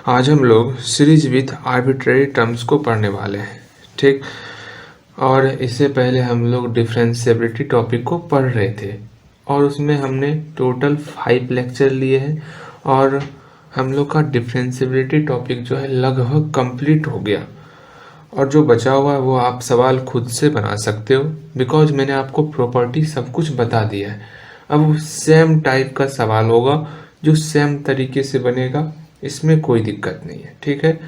आज हम लोग सीरीज विथ आर्बिट्रेरी टर्म्स को पढ़ने वाले हैं, ठीक। और इससे पहले हम लोग डिफरेंशिएबिलिटी टॉपिक को पढ़ रहे थे और उसमें हमने टोटल 5 लेक्चर लिए हैं और हम लोग का डिफरेंशिएबिलिटी टॉपिक जो है लगभग कंप्लीट हो गया। और जो बचा हुआ है वो आप सवाल खुद से बना सकते हो, बिकॉज मैंने आपको प्रॉपर्टी सब कुछ बता दिया है। अब सेम टाइप का सवाल होगा जो सेम तरीके से बनेगा, इसमें कोई दिक्कत नहीं है, ठीक है।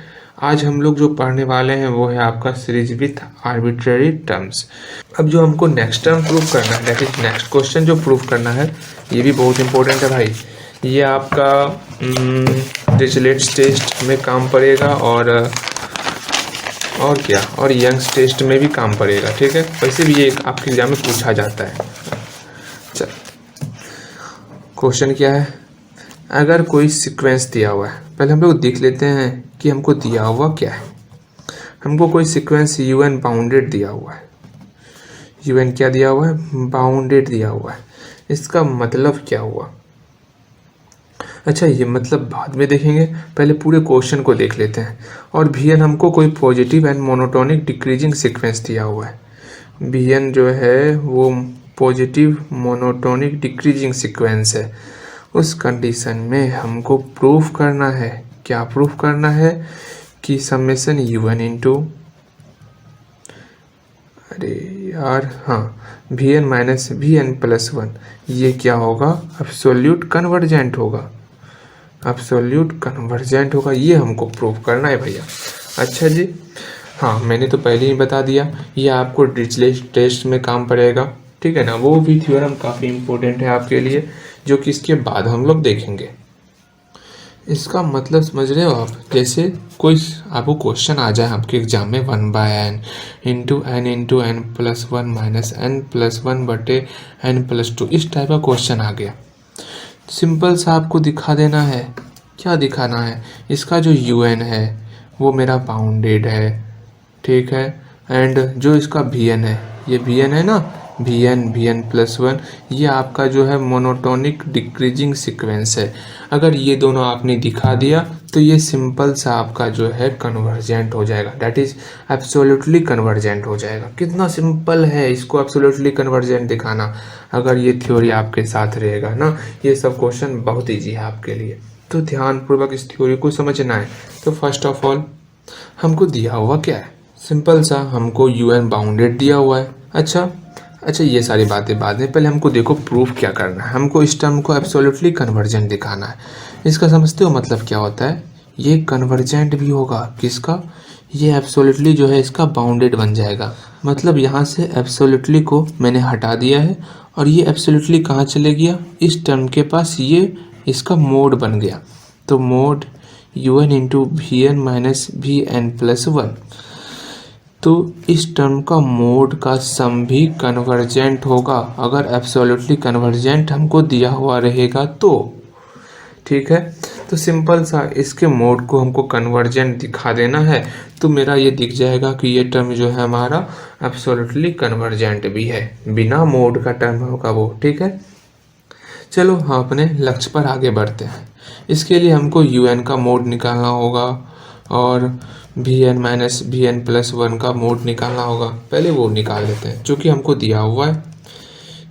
आज हम लोग जो पढ़ने वाले हैं वो है आपका सीरीज विथ आर्बिट्रेरी टर्म्स। अब जो हमको नेक्स्ट टर्म प्रूव करना है, दैट इज नेक्स्ट क्वेश्चन जो प्रूव करना है, ये भी बहुत इंपॉर्टेंट है भाई। ये आपका डिरिचलेट टेस्ट में काम पड़ेगा और क्या, और यंग्स टेस्ट में भी काम पड़ेगा, ठीक है। वैसे भी ये आपके एग्जाम में पूछा जाता है। चल, क्वेश्चन क्या है? अगर कोई सीक्वेंस दिया हुआ है, पहले हम लोग देख लेते हैं कि हमको दिया हुआ क्या है। हमको कोई सीक्वेंस UN बाउंडेड दिया हुआ है। UN क्या दिया हुआ है? बाउंडेड दिया हुआ है। इसका मतलब क्या हुआ? अच्छा, ये मतलब बाद में देखेंगे, पहले पूरे क्वेश्चन को देख लेते हैं। और VN हमको कोई positive and monotonic decreasing sequence दिया हुआ है। VN जो है वो पॉजिटिव मोनोटोनिक डिक्रीजिंग सीक्वेंस है। उस कंडीशन में हमको प्रूफ करना है, क्या प्रूफ करना है? कि समेशन UN इंटू, अरे यार हाँ, VN माइनस VN प्लस 1, ये क्या होगा? एब्सोल्यूट कन्वर्जेंट होगा। एब्सोल्यूट कन्वर्जेंट होगा, ये हमको प्रूफ करना है भैया। अच्छा जी, हाँ मैंने तो पहले ही बता दिया, ये आपको डिरिचलेट टेस्ट में काम पड़ेगा, ठीक है ना। वो भी थ्योरम काफ़ी इम्पोर्टेंट है आपके लिए, जो कि इसके बाद हम लोग देखेंगे। इसका मतलब समझ रहे हो आप? जैसे कोई आपको क्वेश्चन आ जाए आपके एग्जाम में 1/n into n plus 1 minus n plus 1 बटे n प्लस 2, इस टाइप का क्वेश्चन आ गया। सिंपल सा आपको दिखा देना है। क्या दिखाना है? इसका जो UN है वो मेरा बाउंडेड है, ठीक है। एंड जो इसका VN है, ये VN है ना, VN प्लस 1, ये आपका जो है मोनोटोनिक डिक्रीजिंग सीक्वेंस है। अगर ये दोनों आपने दिखा दिया तो ये सिंपल सा आपका जो है कन्वर्जेंट हो जाएगा, दैट इज एब्सोल्युटली कन्वर्जेंट हो जाएगा। कितना सिंपल है इसको एब्सोल्युटली कन्वर्जेंट दिखाना, अगर ये थ्योरी आपके साथ रहेगा ना। ये सब क्वेश्चन बहुत ईजी है आपके लिए, तो ध्यानपूर्वक इस थ्योरी को समझना है। तो फर्स्ट ऑफ ऑल हमको दिया हुआ क्या है? सिंपल सा हमको UN बाउंडेड दिया हुआ है। अच्छा, ये सारी बातें बाद में, पहले हमको देखो प्रूफ क्या करना है। हमको इस टर्म को एब्सोल्युटली कन्वर्जेंट दिखाना है। इसका समझते हो मतलब क्या होता है? ये कन्वर्जेंट भी होगा, किसका? ये एब्सोल्युटली जो है इसका बाउंडेड बन जाएगा। मतलब यहाँ से एब्सोल्युटली को मैंने हटा दिया है और ये एब्सोल्युटली कहाँ चले गया? इस टर्म के पास, ये इसका मोड बन गया। तो mode UN into VN minus VN plus 1, तो इस टर्म का मोड का सम भी कन्वर्जेंट होगा, अगर एब्सोल्युटली कन्वर्जेंट हमको दिया हुआ रहेगा तो, ठीक है। तो सिंपल सा इसके मोड को हमको कन्वर्जेंट दिखा देना है, तो मेरा ये दिख जाएगा कि ये टर्म जो है हमारा एब्सोल्युटली कन्वर्जेंट भी है, बिना मोड का टर्म होगा वो, ठीक है। चलो हाँ, अपने लक्ष्य पर आगे बढ़ते हैं। इसके लिए हमको UN का मोड निकालना होगा और VN माइनस VN प्लस 1 का मोड निकालना होगा। पहले वो निकाल लेते हैं, जो कि हमको दिया हुआ है।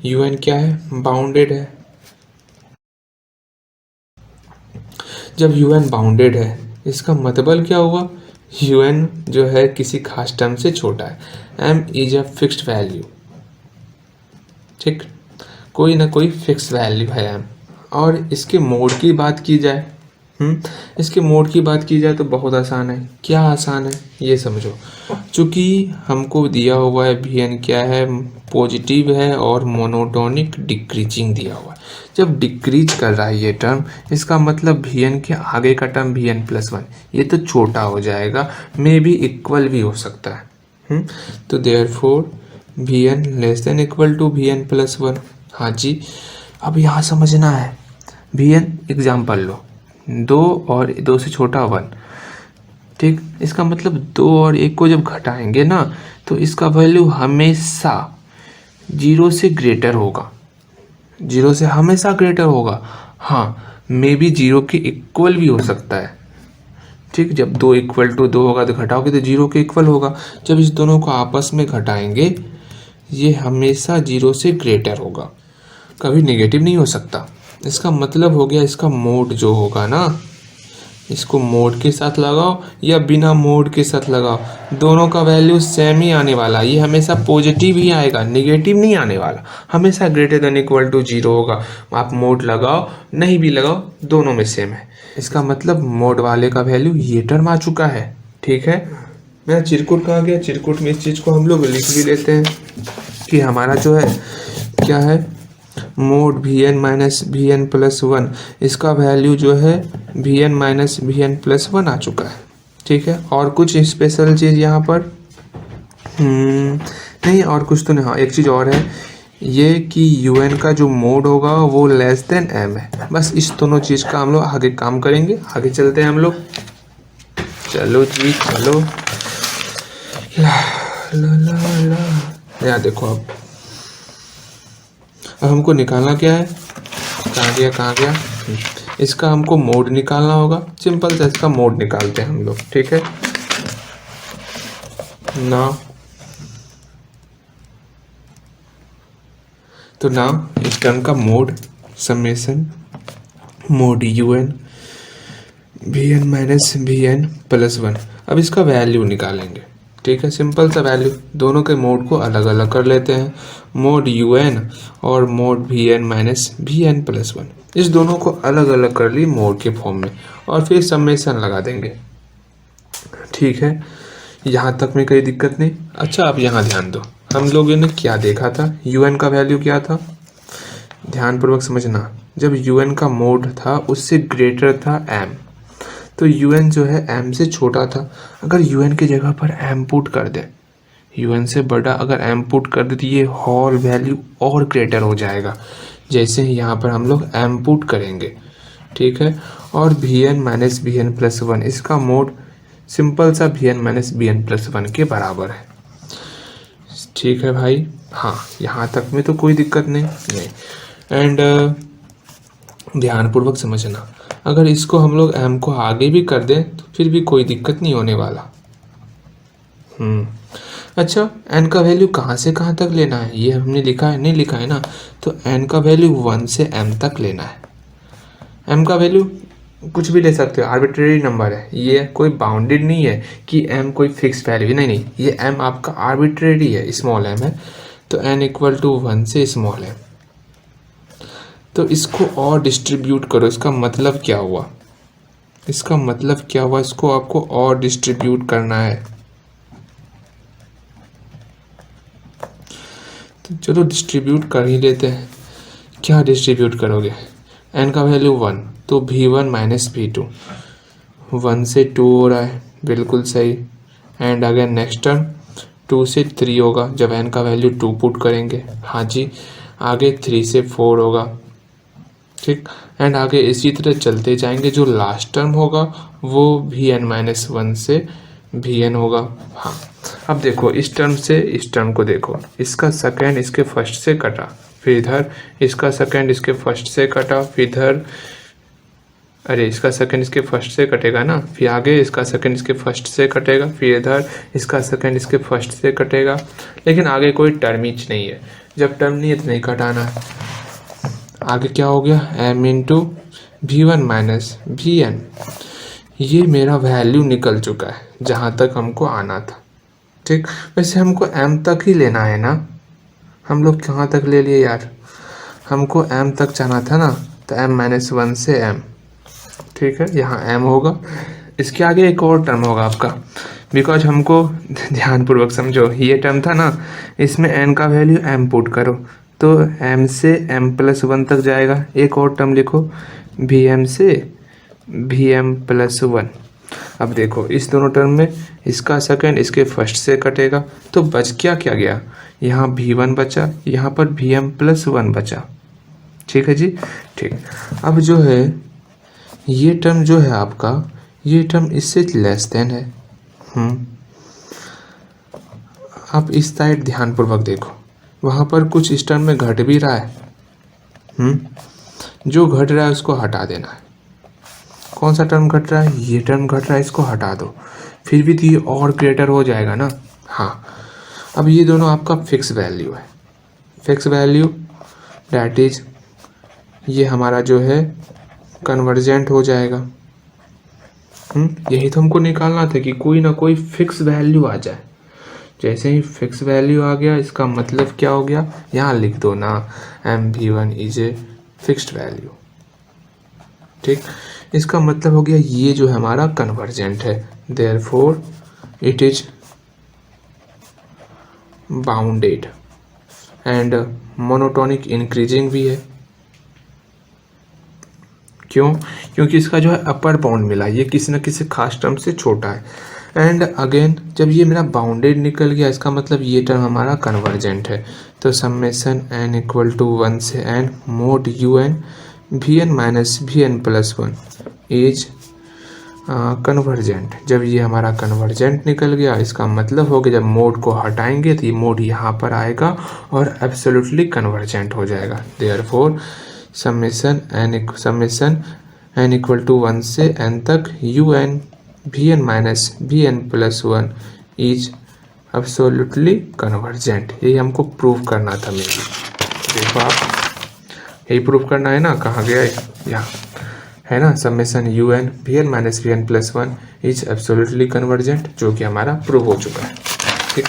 UN क्या है? बाउंडेड है। जब UN बाउंडेड है, इसका मतलब क्या हुआ? UN जो है किसी खास टर्म से छोटा है। M is a fixed value, ठीक, कोई ना कोई फिक्स वैल्यू है M। और इसके मोड की बात की जाए, इसके मोड की बात की जाए तो बहुत आसान है। क्या आसान है ये समझो। चूँकि हमको दिया हुआ है VN क्या है? पॉजिटिव है और मोनोटोनिक डिक्रीजिंग दिया हुआ है। जब डिक्रीज कर रहा है ये टर्म, इसका मतलब VN के आगे का टर्म VN प्लस 1 ये तो छोटा हो जाएगा, मे बी इक्वल भी हो सकता है। तो therefore VN less than equal to VN plus 1। हाँ जी, अब यहाँ समझना है। VN एग्जाम्पल लो, 2 और 2 से छोटा 1, ठीक। इसका मतलब 2 और 1 को जब घटाएंगे ना, तो इसका वैल्यू हमेशा 0 से ग्रेटर होगा, 0 से हमेशा ग्रेटर होगा। हाँ, मे बी 0 के इक्वल भी हो सकता है, ठीक, जब 2 इक्वल टू 2 होगा तो घटाओगे तो 0 के इक्वल होगा। जब इस दोनों को आपस में घटाएंगे ये हमेशा 0 से ग्रेटर होगा, कभी नेगेटिव नहीं हो सकता। इसका मतलब हो गया इसका मोड जो होगा ना, इसको मोड के साथ लगाओ या बिना मोड के साथ लगाओ, दोनों का वैल्यू सेम ही आने वाला। ये हमेशा पॉजिटिव ही आएगा, नेगेटिव नहीं आने वाला, हमेशा ग्रेटर देन इक्वल टू 0 होगा। आप मोड लगाओ नहीं भी लगाओ दोनों में सेम है। इसका मतलब मोड वाले का वैल्यू ये टर्म आ चुका है। ठीक है, मेरा चिरकुट कहाँ गया? चिरकुट में इस चीज़ को हम लोग लिख भी लेते हैं कि हमारा जो है क्या है, mod V N minus V N plus 1, इसका वैल्यू जो है V N minus V N plus 1 आ चुका है। ठीक है, और कुछ स्पेशल चीज़ यहाँ पर नहीं, और कुछ तो नहीं। हाँ, एक चीज़ और है ये कि यू एन का जो मोड होगा वो लेस देन एम है। बस इस दोनों चीज़ का हम लोग आगे काम करेंगे। आगे चलते हैं हम लोग, चलो जी चलो। ला ला ला ला, यार देखो अब हमको निकालना क्या है, कहाँ गया, इसका हमको मोड निकालना होगा। सिंपल सा इसका मोड निकालते हैं हम लोग। ठीक है ना, तो ना इस टर्म का mod summation mod U N V N minus V N plus 1। अब इसका वैल्यू निकालेंगे। ठीक है, सिंपल सा वैल्यू, दोनों के मोड को अलग अलग कर लेते हैं, मोड यू एन और mod V N minus V N plus 1। इस दोनों को अलग अलग कर ली मोड के फॉर्म में और फिर समेसन लगा देंगे। ठीक है, यहाँ तक में कोई दिक्कत नहीं। अच्छा, आप यहाँ ध्यान दो, हम लोगों ने क्या देखा था, यू एन का वैल्यू क्या था, ध्यानपूर्वक समझना। जब यू एन का मोड था उससे ग्रेटर था एम, तो यू एन जो है एम से छोटा था। अगर यू एन की जगह पर एम पुट कर दे, यू एन से बड़ा अगर एम पुट कर दे तो ये होल वैल्यू और ग्रेटर हो जाएगा। जैसे ही यहाँ पर हम लोग एम पुट करेंगे। ठीक है, और V N minus V N plus 1, इसका मोड सिंपल सा V N minus V N plus 1 के बराबर है। ठीक है भाई, हाँ यहाँ तक में तो कोई दिक्कत नहीं। एंड ध्यानपूर्वक समझना, अगर इसको हम लोग m को आगे भी कर दें तो फिर भी कोई दिक्कत नहीं होने वाला। अच्छा, n का वैल्यू कहाँ से कहाँ तक लेना है ये हमने लिखा है, नहीं लिखा है ना, तो n का वैल्यू 1 से m तक लेना है। m का वैल्यू कुछ भी ले सकते हो, आर्बिट्रेरी नंबर है ये, कोई बाउंडेड नहीं है कि m कोई फिक्स वैल्यू, नहीं, ये m आपका आर्बिट्रेरी है, स्मॉल m है, तो n इक्वल टू 1 से स्मॉल m। तो इसको और डिस्ट्रीब्यूट करो, इसका मतलब क्या हुआ, इसको आपको और डिस्ट्रीब्यूट करना है। तो चलो डिस्ट्रीब्यूट कर ही लेते हैं। क्या डिस्ट्रीब्यूट करोगे, n का वैल्यू 1 तो v1 माइनस v2, 1 से 2 हो रहा है, बिल्कुल सही। एंड अगेन नेक्स्ट टर्म 2 से 3 होगा जब n का वैल्यू 2 पुट करेंगे। हाँ जी, आगे 3 से 4 होगा। ठीक, एंड आगे इसी तरह चलते जाएंगे। जो लास्ट टर्म होगा वो वी एन माइनस 1 से वी एन होगा। हाँ, अब देखो इस टर्म से इस टर्म को देखो, इसका सेकेंड इसके फर्स्ट से कटा, फिर इधर इसका सेकेंड इसके फर्स्ट से कटा, फिर इधर, अरे इसका सेकेंड इसके फर्स्ट से कटेगा ना, फिर आगे इसका सेकेंड इसके फर्स्ट से कटेगा, फिर इधर इसका सेकेंड इसके फर्स्ट से कटेगा। लेकिन आगे कोई टर्म ही नहीं है, जब टर्म नहीं है तो नहीं कटाना है। आगे क्या हो गया, m into V one minus V N, ये मेरा वैल्यू निकल चुका है जहाँ तक हमको आना था। ठीक, वैसे हमको m तक ही लेना है ना, हम लोग कहाँ तक ले लिए यार, हमको m तक जाना था ना, तो m माइनस 1 से m। ठीक है, यहाँ m होगा, इसके आगे एक और टर्म होगा आपका, बिकॉज हमको ध्यानपूर्वक समझो, ये टर्म था ना, इसमें n का वैल्यू m पुट करो तो m से m प्लस 1 तक जाएगा। एक और टर्म लिखो vm से vm प्लस 1। अब देखो इस दोनों टर्म में इसका सेकेंड इसके फर्स्ट से कटेगा, तो बच क्या गया, यहाँ v1 बचा, यहाँ पर vm प्लस 1 बचा। ठीक है जी, ठीक। अब जो है ये टर्म जो है आपका, ये टर्म इससे लेस देन है। आप इस साइड ध्यानपूर्वक देखो, वहाँ पर कुछ इस टर्म में घट भी रहा है। जो घट रहा है उसको हटा देना है। कौन सा टर्म घट रहा है, ये टर्म घट रहा है, इसको हटा दो, फिर भी तो ये और ग्रेटर हो जाएगा ना। हाँ, अब ये दोनों आपका फिक्स वैल्यू है, फिक्स वैल्यू डैट इज ये हमारा जो है कन्वर्जेंट हो जाएगा। यही तो हमको निकालना था कि कोई ना कोई फिक्स वैल्यू आ जाए। जैसे ही फिक्स वैल्यू आ गया इसका मतलब क्या हो गया, यहाँ लिख दो ना MV1 is a fixed value. ठीक, इसका मतलब हो गया ये जो हमारा कन्वर्जेंट है, therefore it is bounded and monotonic increasing भी है। क्यों, क्योंकि इसका जो है अपर बाउंड मिला, ये किसी न किसी खास टर्म से छोटा है। एंड अगेन जब ये मेरा बाउंडेड निकल गया इसका मतलब ये टर्म हमारा कन्वर्जेंट है। तो समेशन n इक्वल टू 1 से n mode UN Vn minus Vn plus 1 is convergent. जब ये हमारा कन्वर्जेंट निकल गया इसका मतलब हो गया जब मोड को हटाएंगे तो ये मोड यहाँ पर आएगा और एब्सोल्युटली कन्वर्जेंट हो जाएगा। Therefore summation n equal to 1 से n तक UN Vn minus Vn plus 1 is absolutely convergent. यही हमको प्रूव करना था मेरी। देखो आप, यही प्रूव करना है ना, कहाँ गया है, यहाँ है ना, summation UN Vn minus Vn plus 1 is absolutely convergent, जो कि हमारा प्रूव हो चुका है। ठीक,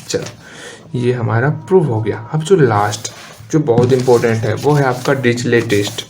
चलो ये हमारा प्रूव हो गया। अब जो लास्ट जो बहुत इंपॉर्टेंट है वो है आपका डिरिचलेट टेस्ट।